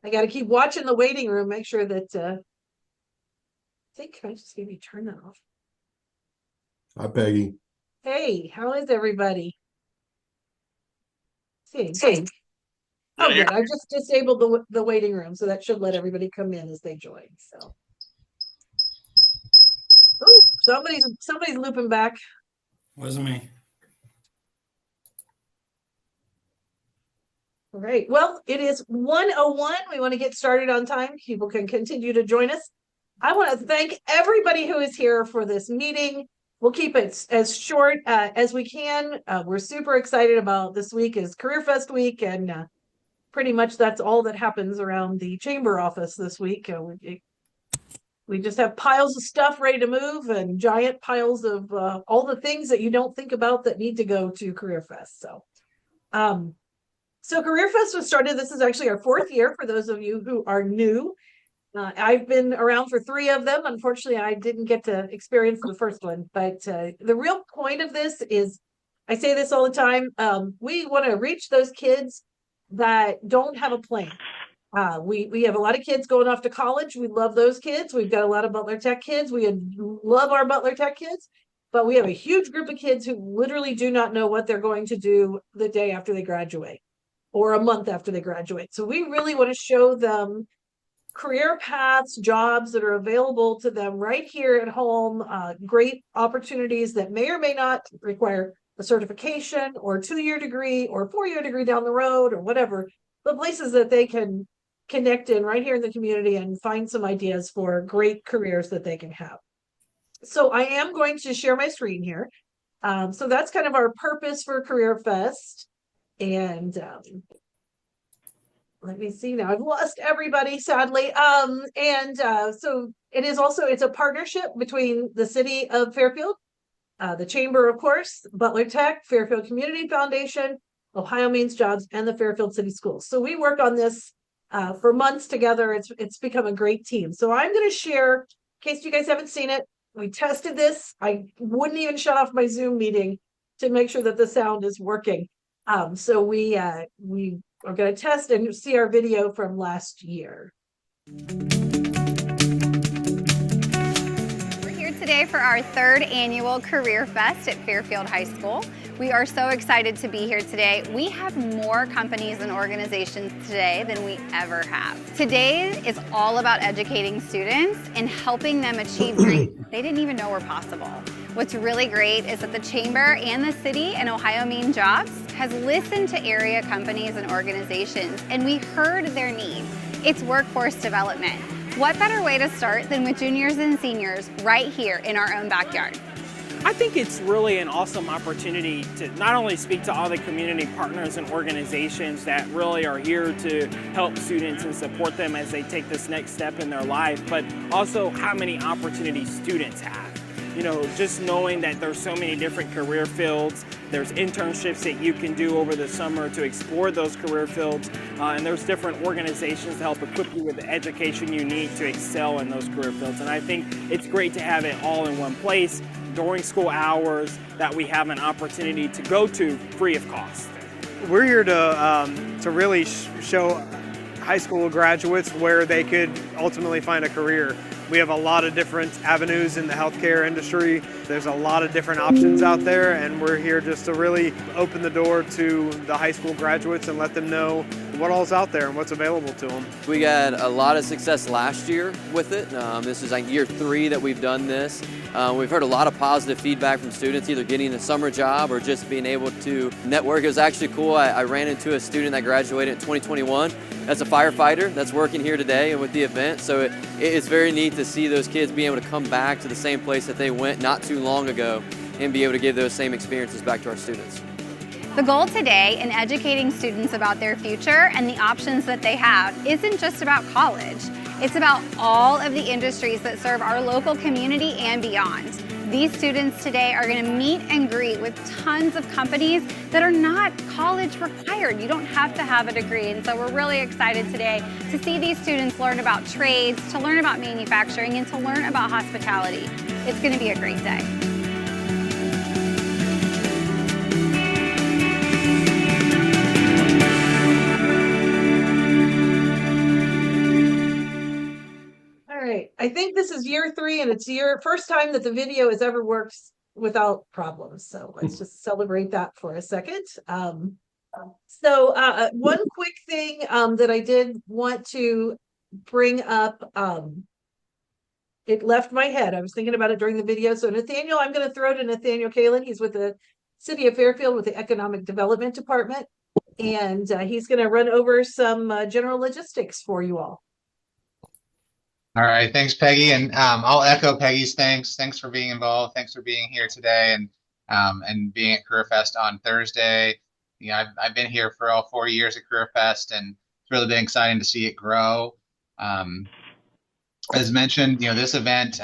I got to keep watching the waiting room, make sure that, I think I just maybe turn that off. Hi, Peggy. Hey, how is everybody? See. Yeah, Oh, good. I just disabled the waiting room, so that should let everybody come in as they join. So, oh, somebody's looping back. Wasn't me. All right. Well, it is 1:01. We want to get started on time. People can continue to join us. I want to thank everybody who is here for this meeting. We'll keep it as short as we can. We're super excited about this week is CareerFest week, and pretty much that's all that happens around the chamber office this week. We just have piles of stuff ready to move and giant piles of all the things that you don't think about that need to go to CareerFest. So CareerFest was started. This is actually our 4th year for those of you who are new. I've been around for 3 of them. Unfortunately, I didn't get to experience the first one, but the real point of this is, I say this all the time, we want to reach those kids that don't have a plan. We have a lot of kids going off to college. We love those kids. We've got a lot of Butler Tech kids. We love our Butler Tech kids, but we have a huge group of kids who literally do not know what they're going to do the day after they graduate or a month after they graduate. So we really want to show them career paths, jobs that are available to them right here at home, great opportunities that may or may not require a certification or 2-year degree or 4-year degree down the road or whatever, the places that they can connect in right here in the community and find some ideas for great careers that they can have. So I am going to share my screen here. So that's kind of our purpose for CareerFest. And let me see now. I've lost everybody, sadly. So it is also, it's a partnership between the city of Fairfield, the chamber, of course, Butler Tech, Fairfield Community Foundation, Ohio Means Jobs, and the Fairfield City Schools. So we work on this for months together. It's become a great team. So I'm going to share, in case you guys haven't seen it, we tested this. I wouldn't even shut off my Zoom meeting to make sure that the sound is working. So we are going to test and see our video from last year. We're here today for our 3rd annual CareerFest at Fairfield High School. We are so excited to be here today. We have more companies and organizations today than we ever have. Today is all about educating students and helping them achieve dreams they didn't even know were possible. What's really great is that the Chamber and the city and Ohio Mean Jobs has listened to area companies and organizations, and we heard their need. It's workforce development. What better way to start than with juniors and seniors right here in our own backyard? I think it's really an awesome opportunity to not only speak to all the community partners and organizations that really are here to help students and support them as they take this next step in their life, but also how many opportunities students have. You know, just knowing that there's so many different career fields, there's internships that you can do over the summer to explore those career fields, and there's different organizations to help equip you with the education you need to excel in those career fields. And I think it's great to have it all in one place during school hours that we have an opportunity to go to free of cost. We're here to really show high school graduates where they could ultimately find a career. We have a lot of different avenues in the healthcare industry. There's a lot of different options out there, and we're here just to really open the door to the high school graduates and let them know what all's out there and what's available to them. We got a lot of success last year with it. This is like year 3 that we've done this. We've heard a lot of positive feedback from students, either getting a summer job or just being able to network. It was actually cool. I ran into a student that graduated in 2021 that's a firefighter that's working here today and with the event. So it's very neat to see those kids being able to come back to the same place that they went not too long ago and be able to give those same experiences back to our students. The goal today in educating students about their future and the options that they have isn't just about college. It's about all of the industries that serve our local community and beyond. These students today are going to meet and greet with tons of companies that are not college required. You don't have to have a degree. And so we're really excited today to see these students learn about trades, to learn about manufacturing, and to learn about hospitality. It's going to be a great day. I think this is year 3 and it's your first time that the video has ever worked without problems. So let's just celebrate that for a second. One quick thing that I did want to bring up, it left my head. I was thinking about it during the video. So Nathaniel, I'm going to throw to Nathaniel Kalin. He's with the City of Fairfield with the Economic Development Department. And he's going to run over some general logistics for you all. All right, thanks, Peggy, and I'll echo Peggy's thanks. Thanks for being involved. Thanks for being here today and being at CareerFest on Thursday. You know, I've been here for all 4 years at CareerFest, and it's really been exciting to see it grow. As mentioned, you know, this event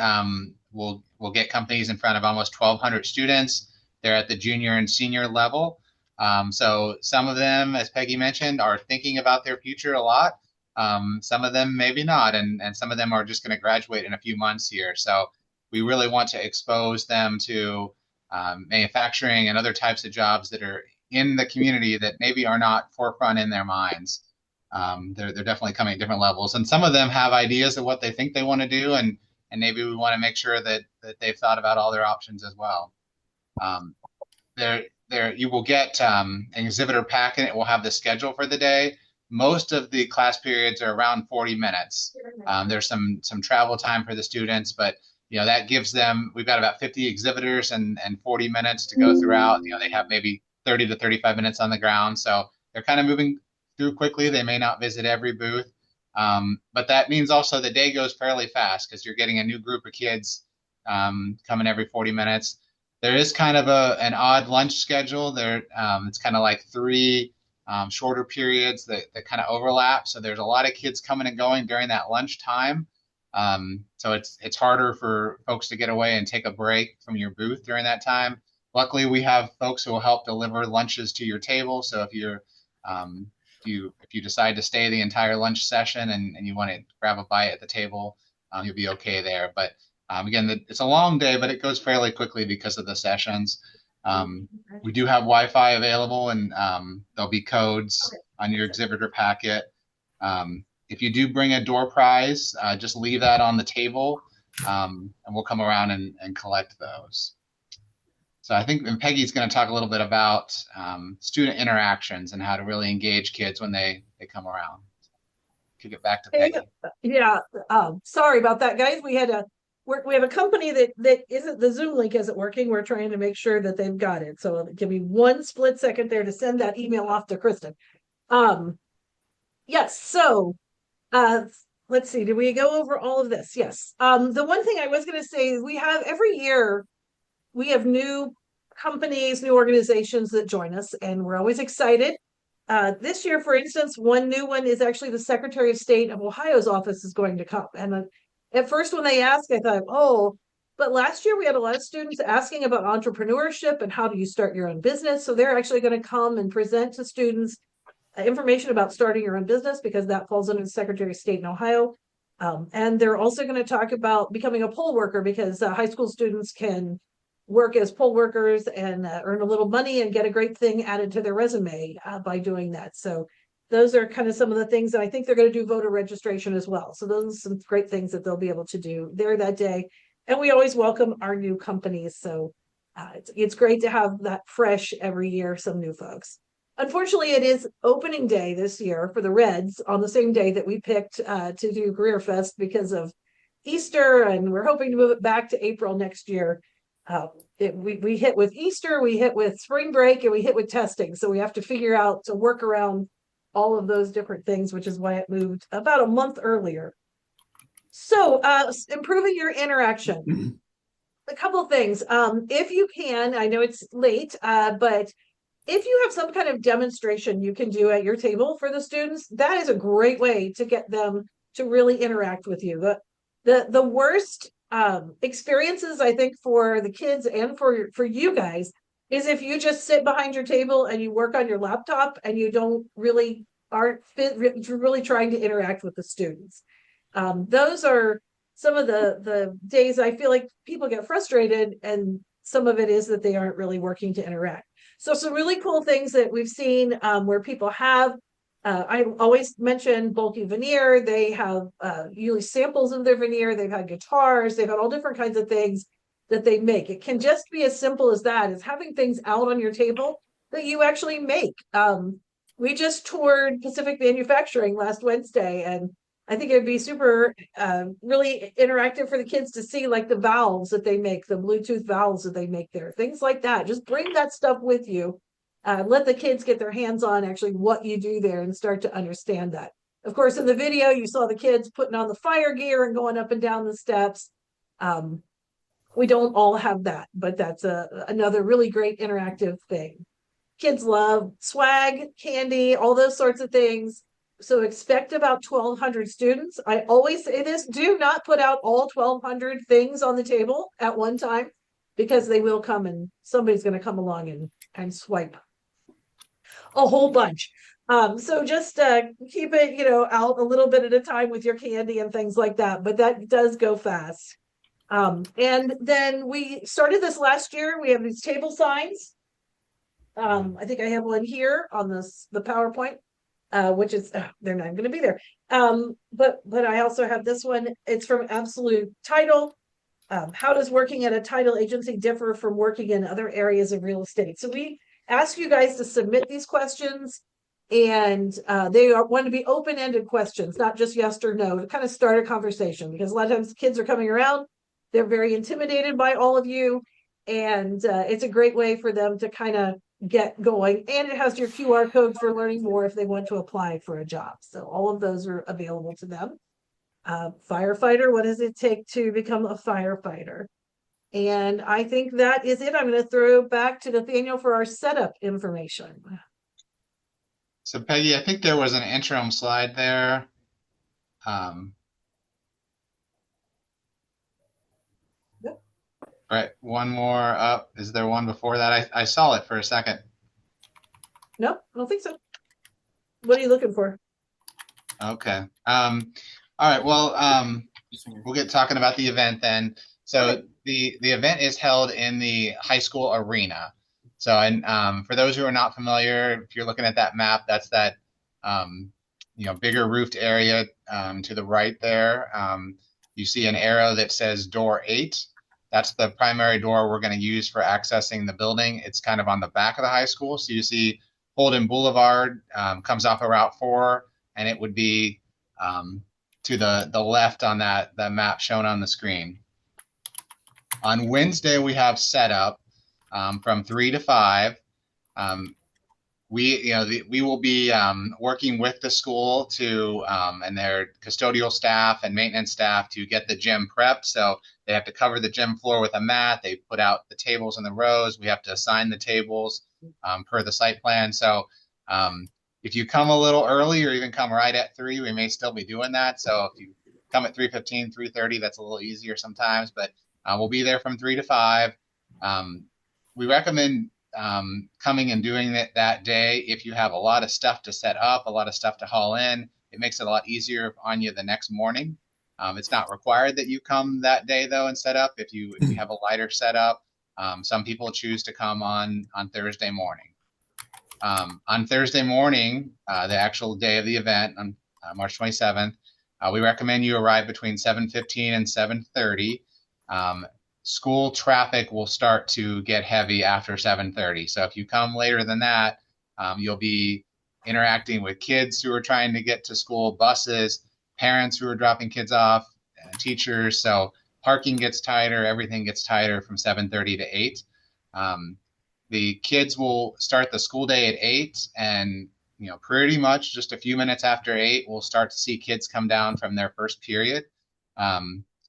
will get companies in front of almost 1,200 students. They're at the junior and senior level. So some of them, as Peggy mentioned, are thinking about their future a lot. Some of them maybe not, and some of them are just going to graduate in a few months here. So we really want to expose them to manufacturing and other types of jobs that are in the community that maybe are not forefront in their minds. They're definitely coming at different levels, and some of them have ideas of what they think they want to do, and maybe we want to make sure that they've thought about all their options as well. You will get an exhibitor packet. It will have the schedule for the day. Most of the class periods are around 40 minutes. There's some travel time for the students, but you know that gives them. We've got about 50 exhibitors and 40 minutes to go throughout. You know, they have maybe 30 to 35 minutes on the ground, so they're kind of moving through quickly. They may not visit every booth, but that means also the day goes fairly fast because you're getting a new group of kids coming every 40 minutes. There is kind of an odd lunch schedule. It's kind of like 3 shorter periods that kind of overlap. So there's a lot of kids coming and going during that lunch time. So it's harder for folks to get away and take a break from your booth during that time. Luckily, we have folks who will help deliver lunches to your table. So if you decide to stay the entire lunch session and you want to grab a bite at the table, you'll be okay there. But again, it's a long day, but it goes fairly quickly because of the sessions. We do have Wi-Fi available, and there'll be codes on your exhibitor packet. If you do bring a door prize, just leave that on the table, and we'll come around and collect those. So I think Peggy's going to talk a little bit about student interactions and how to really engage kids when they come around. Kick it back to Peggy. Yeah, sorry about that, guys. We have a company that isn't, the Zoom link isn't working. We're trying to make sure that they've got it. So give me 1 split second there to send that email off to Kristen. Yes. So, let's see. Did we go over all of this? Yes. The one thing I was going to say is every year we have new companies, new organizations that join us, and we're always excited. This year, for instance, one new one is actually the Secretary of State of Ohio's office is going to come. And at first, when they asked, I thought, oh, but last year we had a lot of students asking about entrepreneurship and how do you start your own business. So they're actually going to come and present to students information about starting your own business because that falls under the Secretary of State in Ohio. And they're also going to talk about becoming a poll worker because high school students can work as poll workers and earn a little money and get a great thing added to their resume by doing that. So those are kind of some of the things that I think they're going to do voter registration as well. So those are some great things that they'll be able to do there that day. And we always welcome our new companies. So it's great to have that fresh every year, some new folks. Unfortunately, it is opening day this year for the Reds on the same day that we picked to do CareerFest because of Easter. And we're hoping to move it back to April next year. We hit with Easter, we hit with spring break, and we hit with testing. So we have to figure out to work around all of those different things, which is why it moved about a month earlier. So improving your interaction. A couple of things. If you can, I know it's late, but if you have some kind of demonstration you can do at your table for the students, that is a great way to get them to really interact with you. The worst experiences, I think, for the kids and for you guys is if you just sit behind your table and you work on your laptop and you don't really aren't really trying to interact with the students. Those are some of the days I feel like people get frustrated, and some of it is that they aren't really working to interact. So some really cool things that we've seen where people have I always mention bulky veneer. They have usually samples of their veneer. They've had guitars. They've had all different kinds of things that they make. It can just be as simple as that, as having things out on your table that you actually make. We just toured Pacific Manufacturing last Wednesday, and I think it'd be super really interactive for the kids to see like the valves that they make, the Bluetooth valves that they make there, things like that. Just bring that stuff with you. Let the kids get their hands on actually what you do there and start to understand that. Of course, in the video, you saw the kids putting on the fire gear and going up and down the steps. We don't all have that, but that's another really great interactive thing. Kids love swag, candy, all those sorts of things. So expect about 1,200 students. I always say this, do not put out all 1,200 things on the table at one time, because they will come and somebody's going to come along and swipe a whole bunch. So just keep it, out a little bit at a time with your candy and things like that, but that does go fast. And then we started this last year. We have these table signs. I think I have one here on the PowerPoint, which is, they're not going to be there. But I also have this one. It's from Absolute Title. How does working at a title agency differ from working in other areas of real estate? So we ask you guys to submit these questions, and they want to be open-ended questions, not just yes or no, to kind of start a conversation, because a lot of times kids are coming around, they're very intimidated by all of you, and it's a great way for them to kind of get going. And it has your QR code for learning more if they want to apply for a job. So all of those are available to them. Firefighter, what does it take to become a firefighter? And I think that is it. I'm going to throw back to Nathaniel for our setup information. So Peggy, I think there was an interim slide there. Yep. Right, one more up. Is there one before that? I saw it for a second. No, I don't think so. What are you looking for? Okay. All right. Well, we'll get talking about the event then. So the event is held in the high school arena. So, and for those who are not familiar, if you're looking at that map, that's that bigger roofed area to the right there. You see an arrow that says door 8. That's the primary door we're going to use for accessing the building. It's kind of on the back of the high school. So you see Holden Boulevard comes off of Route 4, and it would be to the left on that map shown on the screen. On Wednesday, we have setup from 3 to 5. We will be working with the school to and their custodial staff and maintenance staff to get the gym prepped. So they have to cover the gym floor with a mat. They put out the tables in the rows. We have to assign the tables per the site plan. So if you come a little early or even come right at 3, we may still be doing that. So if you come at 3:15, 3:30, that's a little easier sometimes, but we'll be there from 3 to 5. We recommend coming and doing it that day if you have a lot of stuff to set up, a lot of stuff to haul in. It makes it a lot easier on you the next morning. It's not required that you come that day though and set up. If you have a lighter setup, some people choose to come on Thursday morning. On Thursday morning, the actual day of the event on March 27th, we recommend you arrive between 7:15 and 7:30. School traffic will start to get heavy after 7:30. So if you come later than that, you'll be interacting with kids who are trying to get to school, buses, parents who are dropping kids off, teachers. So parking gets tighter, everything gets tighter from 7:30 to 8. The kids will start the school day at 8, and pretty much just a few minutes after 8, we'll start to see kids come down from their first period.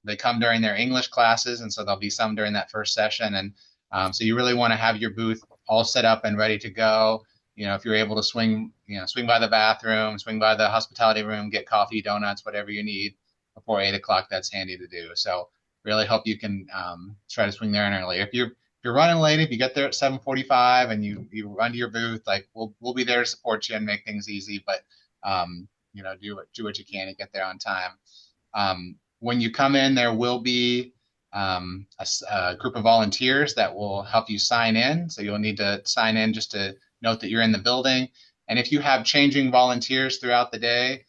They come during their English classes, and so there'll be some during that first session. And so you really want to have your booth all set up and ready to go. If you're able to swing by the bathroom, swing by the hospitality room, get coffee, donuts, whatever you need before 8 o'clock, that's handy to do. So really hope you can try to swing there in early. If you're running late, if you get there at 7:45 and you run to your booth, like we'll be there to support you and make things easy. But do what you can to get there on time. When you come in, there will be a group of volunteers that will help you sign in. So you'll need to sign in just to note that you're in the building. And if you have changing volunteers throughout the day,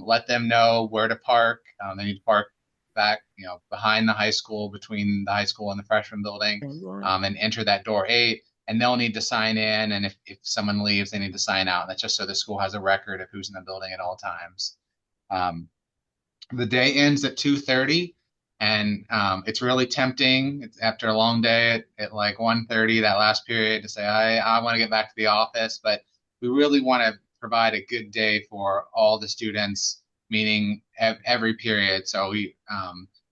let them know where to park. They need to park back, behind the high school, between the high school and the freshman building, and enter that door 8. And they'll need to sign in. And if someone leaves, they need to sign out. And that's just so the school has a record of who's in the building at all times. The day ends at 2:30. And it's really tempting after a long day at like 1:30, that last period, to say, I want to get back to the office. But we really want to provide a good day for all the students, meaning every period. So we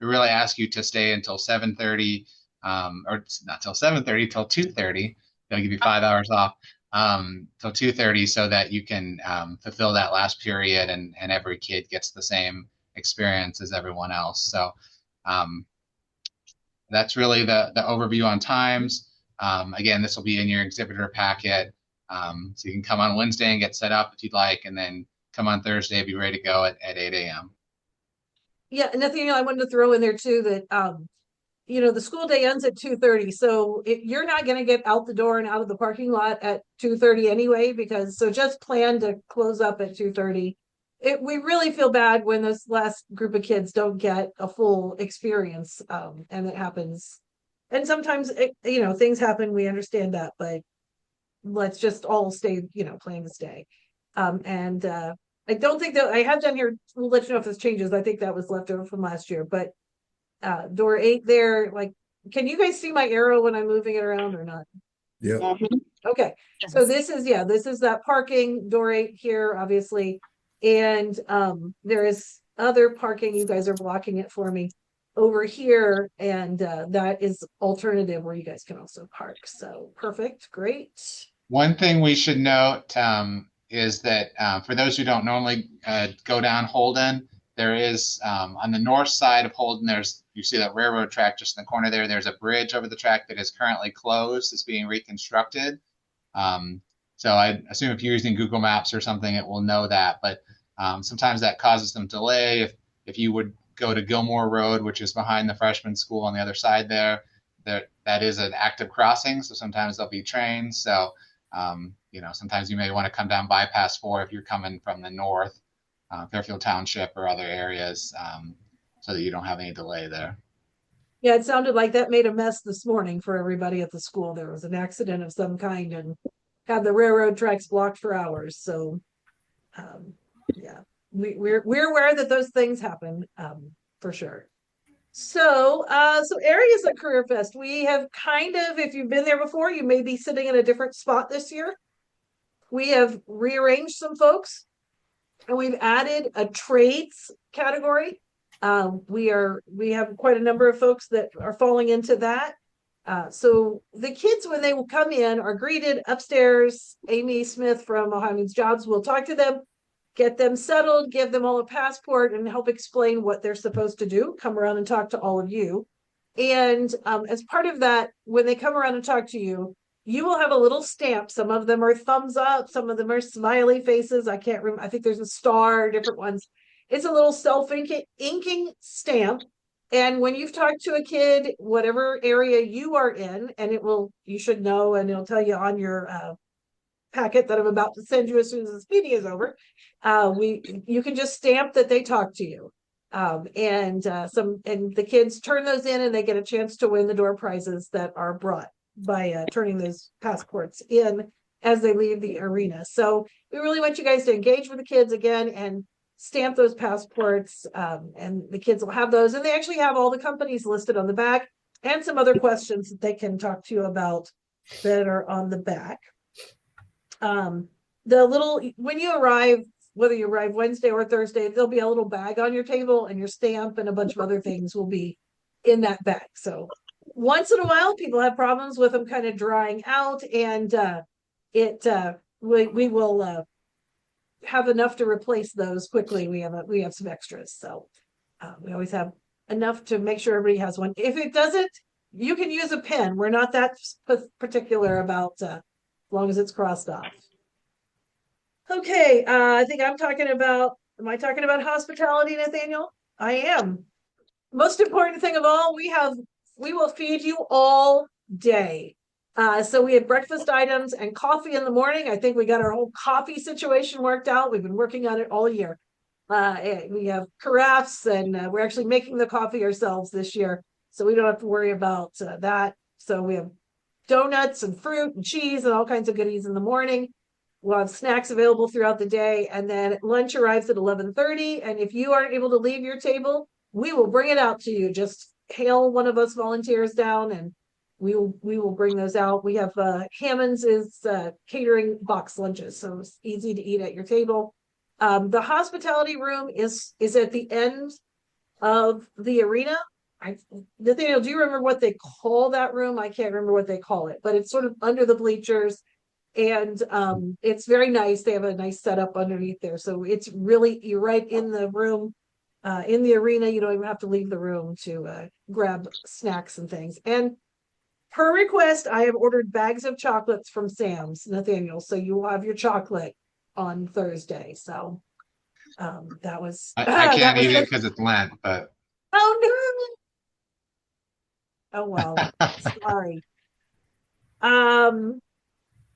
really ask you to stay until 7:30, or not till 7:30, till 2:30. They'll give you 5 hours off till 2:30, so that you can fulfill that last period, and every kid gets the same experience as everyone else. So that's really the overview on times. Again, this will be in your exhibitor packet. So you can come on Wednesday and get set up if you'd like, and then come on Thursday, be ready to go at 8 a.m. Yeah, Nathaniel, I wanted to throw in there too that the school day ends at 2:30, so you're not going to get out the door and out of the parking lot at 2:30 anyway, so just plan to close up at 2:30. We really feel bad when this last group of kids don't get a full experience, and it happens. And sometimes things happen. We understand that, but let's just all stay, plan to stay. And I don't think that I have done here. We'll let you know if this changes. I think that was left over from last year, but door 8 there, can you guys see my arrow when I'm moving it around or not? Yeah. Okay. So this is that parking, door 8 here, obviously. And there is other parking. You guys are blocking it for me over here. And that is alternative where you guys can also park. So perfect. Great. One thing we should note is that for those who don't normally go down Holden, there is on the north side of Holden, you see that railroad track just in the corner there. There's a bridge over the track that is currently closed. It's being reconstructed. So I assume if you're using Google Maps or something, it will know that. But sometimes that causes some delay. If you would go to Gilmore Road, which is behind the freshman school on the other side there, that is an active crossing. So sometimes there'll be trains. So sometimes you may want to come down bypass 4 if you're coming from the north, Fairfield Township or other areas, so that you don't have any delay there. Yeah, it sounded like that made a mess this morning for everybody at the school. There was an accident of some kind and had the railroad tracks blocked for hours. So yeah, we're aware that those things happen, for sure. So areas at CareerFest, we have if you've been there before, you may be sitting in a different spot this year. We have rearranged some folks, and we've added a trades category. We have quite a number of folks that are falling into that. So the kids, when they will come in, are greeted upstairs. Amy Smith from Ohio Means Jobs will talk to them, get them settled, give them all a passport, and help explain what they're supposed to do. Come around and talk to all of you. And as part of that, when they come around and talk to you, you will have a little stamp. Some of them are thumbs up, some of them are smiley faces. I can't remember. I think there's a star, different ones. It's a little self-inking stamp. And when you've talked to a kid, whatever area you are in, and you should know, and it'll tell you on your packet that I'm about to send you as soon as this meeting is over. You can just stamp that they talk to you. And the kids turn those in, and they get a chance to win the door prizes that are brought by turning those passports in as they leave the arena. So we really want you guys to engage with the kids again and stamp those passports, and the kids will have those, and they actually have all the companies listed on the back and some other questions that they can talk to you about that are on the back. When you arrive, whether you arrive Wednesday or Thursday, there'll be a little bag on your table, and your stamp and a bunch of other things will be in that bag. So once in a while, people have problems with them kind of drying out, and we will have enough to replace those quickly. We have some extras, so we always have enough to make sure everybody has one. If it doesn't, you can use a pen. We're not that particular about as long as it's crossed off. Okay, I think am I talking about hospitality, Nathaniel? I am. Most important thing of all, we will feed you all day. So we have breakfast items and coffee in the morning. I think we got our whole coffee situation worked out. We've been working on it all year. We have carafes, and we're actually making the coffee ourselves this year, so we don't have to worry about that. So we have donuts and fruit and cheese and all kinds of goodies in the morning. We'll have snacks available throughout the day, and then lunch arrives at 11:30. And if you aren't able to leave your table, we will bring it out to you. Just hail one of us volunteers down, and we will bring those out. We have Hammond's is catering box lunches, so it's easy to eat at your table. The hospitality room is at the end of the arena. Nathaniel, do you remember what they call that room? I can't remember what they call it, but it's sort of under the bleachers, and it's very nice. They have a nice setup underneath there, so it's really, you're right in the room. In the arena, you don't even have to leave the room to grab snacks and things. And per request, I have ordered bags of chocolates from Sam's, Nathaniel, so you will have your chocolate on Thursday. So that was I that can't was eat it because it's Lent, but oh no. Oh well, sorry.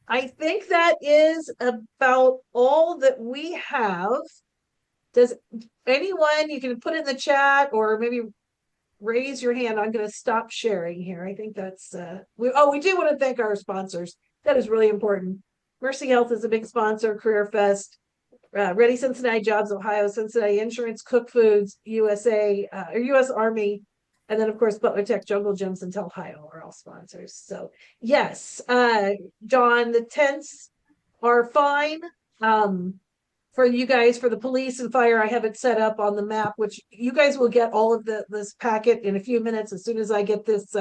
I think that is about all that we have. Does anyone, you can put it in the chat or maybe raise your hand. I'm going to stop sharing here. I think that's we do want to thank our sponsors. That is really important. Mercy Health is a big sponsor. CareerFest, Ready Cincinnati Jobs Ohio, Cincinnati Insurance, Cook Foods, USA or U.S. Army, and then of course Butler Tech, Jungle Gyms, and Ohio are all sponsors. So yes, John, the tents are fine. For you guys, for the police and fire, I have it set up on the map, which you guys will get all of this packet in a few minutes. As soon as I get this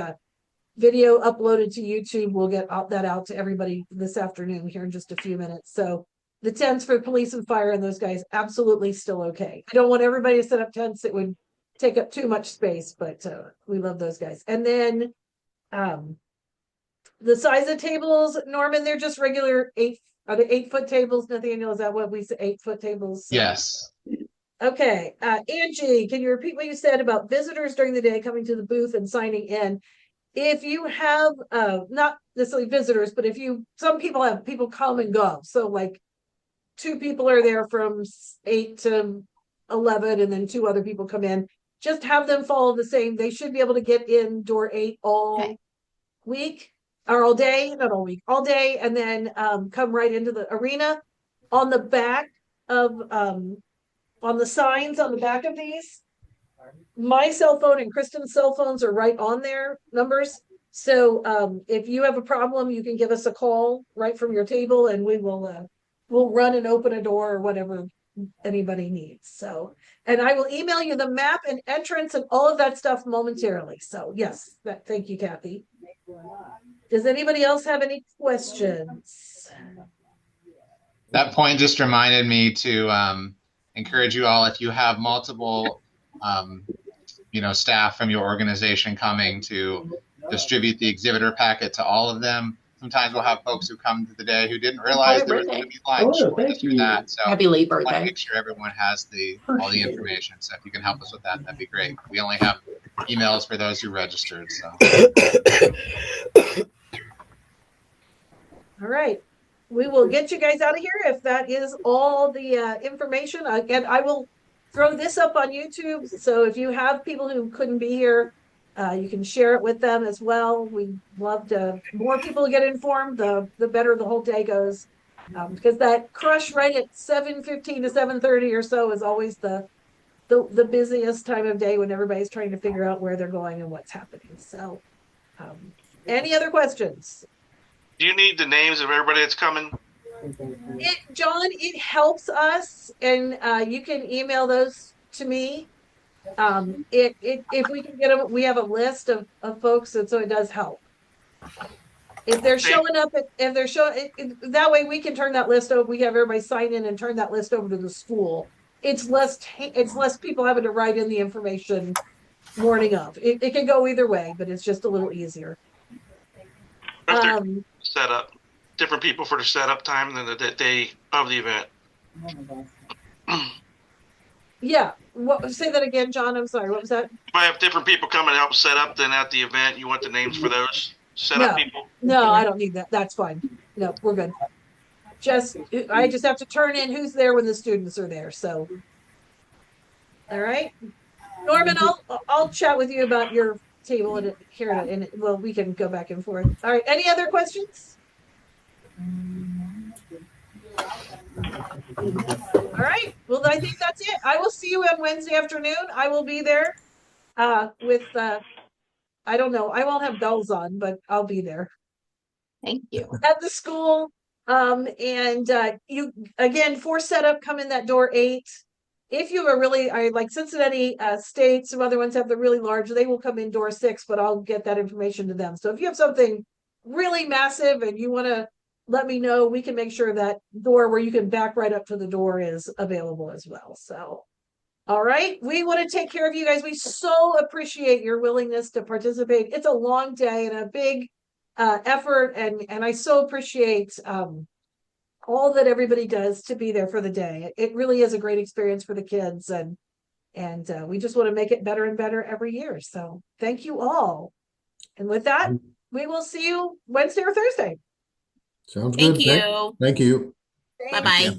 video uploaded to YouTube, we'll get that out to everybody this afternoon here in just a few minutes. So the tents for police and fire and those guys, absolutely still okay. I don't want everybody to set up tents. It would take up too much space, but we love those guys. And then the size of tables, Norman, they're just regular 8-foot tables, Nathaniel? Is that what we say? 8-foot tables? yes. Okay. Angie, can you repeat what you said about visitors during the day coming to the booth and signing in? If you have not necessarily visitors, but some people have people come and go. So like 2 people are there from 8 to 11, and then 2 other people come in. Just have them follow the same. They should be able to get in door 8 all week. Or all day, not all week, all day, and then come right into the arena. On the back of on the signs on the back of these, my cell phone and Kristen's cell phones are right on their numbers. So if you have a problem, you can give us a call right from your table, and we will we'll run and open a door or whatever anybody needs. So, and I will email you the map and entrance and all of that stuff momentarily. So yes, thank you, Kathy. Does anybody else have any questions? That point just reminded me to encourage you all, if you have multiple, staff from your organization coming, to distribute the exhibitor packet to all of them. Sometimes we'll have folks who come to the day who didn't realize there was going to be lunch. Thank you. That. So Happy late I want to birthday. make sure everyone has all the information. So if you can help us with that, that'd be great. We only have emails for those who registered. So. All right. We will get you guys out of here if that is all the information. Again, I will throw this up on YouTube. So if you have people who couldn't be here, you can share it with them as well. We love to more people get informed, the better the whole day goes. Because that crush right at 7:15 to 7:30 or so is always the busiest time of day when everybody's trying to figure out where they're going and what's happening. So any other questions? Do you need the names of everybody that's coming? John, it helps us, and you can email those to me. If we can get them, we have a list of folks, and so it does help. If they're showing up, that way we can turn that list over. We have everybody sign in and turn that list over to the school. It's less people having to write in the information morning of. It can go either way, but it's just a little easier. If they're set up, different people for the setup time than the day of the event. Yeah. Say that again, John. I'm sorry. What was that? If I have different people coming to help set up, then at the event, you want the names for those setup people? No, I don't need that. That's fine. No, we're good. I just have to turn in who's there when the students are there. So, all right, Norman, I'll chat with you about your table and here, and well, we can go back and forth. All right. Any other questions? All right. Well, I think that's it. I will see you on Wednesday afternoon. I will be there with I don't know. I won't have bells on, but I'll be there. Thank you. At the school. And you again for setup, come in that door 8. If you have a really like Cincinnati State, some other ones have the really large, they will come in door 6, but I'll get that information to them. So if you have something really massive and you want to let me know, we can make sure that door where you can back right up to the door is available as well. So all right, we want to take care of you guys. We so appreciate your willingness to participate. It's a long day and a big effort, and I so appreciate all that everybody does to be there for the day. It really is a great experience for the kids, and we just want to make it better and better every year. So thank you all. And with that, we will see you Wednesday or Thursday. Sounds good. Thank you. Thank you. Bye-bye.